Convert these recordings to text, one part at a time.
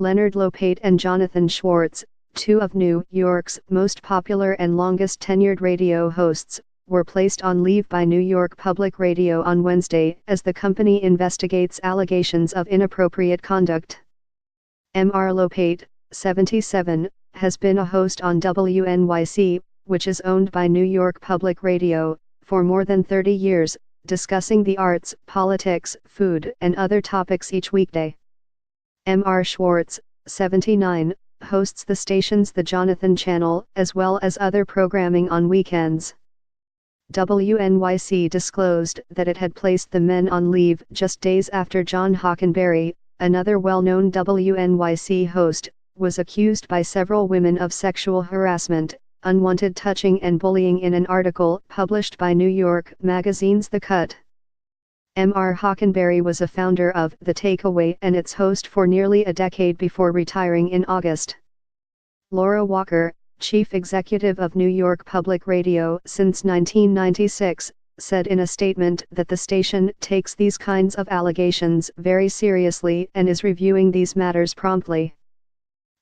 Leonard Lopate and Jonathan Schwartz, two of New York's most popular and longest-tenured radio hosts, were placed on leave by New York Public Radio on Wednesday as the company investigates allegations of inappropriate conduct. Mr. Lopate, 77, has been a host on WNYC, which is owned by New York Public Radio, for more than 30 years, discussing the arts, politics, food, and other topics each weekday. Mr. Schwartz, 79, hosts the station's The Jonathan Channel, as well as other programming on weekends. WNYC disclosed that it had placed the men on leave just days after John Hockenberry, another well-known WNYC host, was accused by several women of sexual harassment, unwanted touching and bullying in an article published by New York magazine's The Cut. Mr. Hockenberry was a founder of The Takeaway and its host for nearly a decade before retiring in August. Laura Walker, chief executive of New York Public Radio since 1996, said in a statement that the station takes these kinds of allegations very seriously and is reviewing these matters promptly.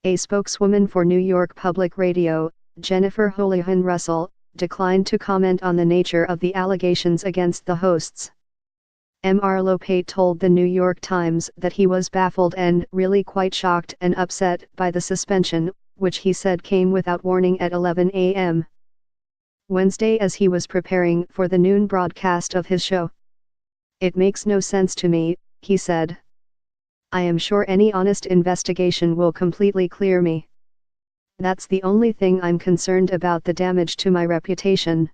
A spokeswoman for New York Public Radio, Jennifer Houlihan Russell, declined to comment on the nature of the allegations against the hosts. Mr. Lopate told the New York Times that he was baffled and really quite shocked and upset by the suspension, which he said came without warning at 11 a.m. Wednesday as he was preparing for the noon broadcast of his show. "It makes no sense to me," he said. "I am sure any honest investigation will completely clear me. That's the only thing I'm concerned about, the damage to my reputation."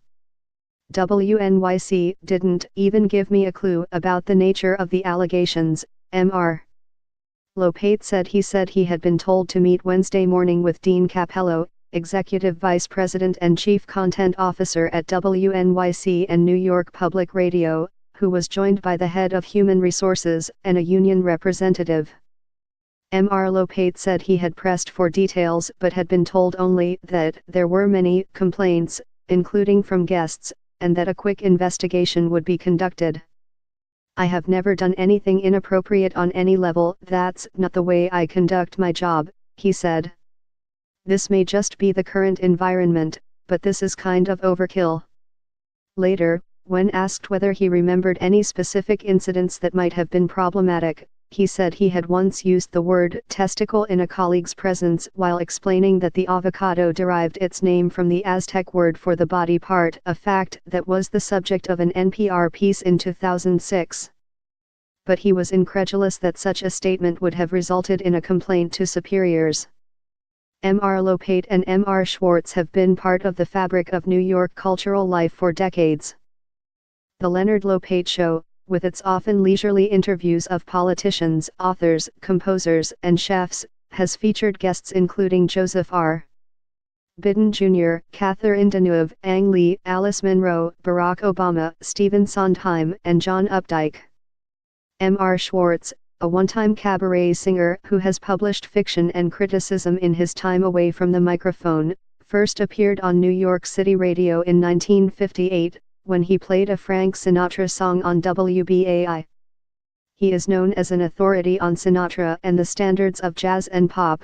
WNYC didn't even give me a clue about the nature of the allegations, Mr. Lopate said he had been told to meet Wednesday morning with Dean Capello, Executive Vice President and Chief Content Officer at WNYC and New York Public Radio, who was joined by the head of Human Resources and a union representative. Mr. Lopate said he had pressed for details but had been told only that there were many complaints, including from guests, and that a quick investigation would be conducted. "I have never done anything inappropriate on any level, that's not the way I conduct my job," he said. "This may just be the current environment, but this is kind of overkill." Later, when asked whether he remembered any specific incidents that might have been problematic, he said he had once used the word testicle in a colleague's presence while explaining that the avocado derived its name from the Aztec word for the body part, a fact that was the subject of an NPR piece in 2006. But he was incredulous that such a statement would have resulted in a complaint to superiors. Mr. Lopate and Mr. Schwartz have been part of the fabric of New York cultural life for decades. The Leonard Lopate Show, with its often leisurely interviews of politicians, authors, composers, and chefs, has featured guests including Joseph R. Biden Jr., Catherine Deneuve, Ang Lee, Alice Munro, Barack Obama, Stephen Sondheim, and John Updike. Mr. Schwartz, a one-time cabaret singer who has published fiction and criticism in his time away from the microphone, first appeared on New York City radio in 1958, when he played a Frank Sinatra song on WBAI. He is known as an authority on Sinatra and the standards of jazz and pop.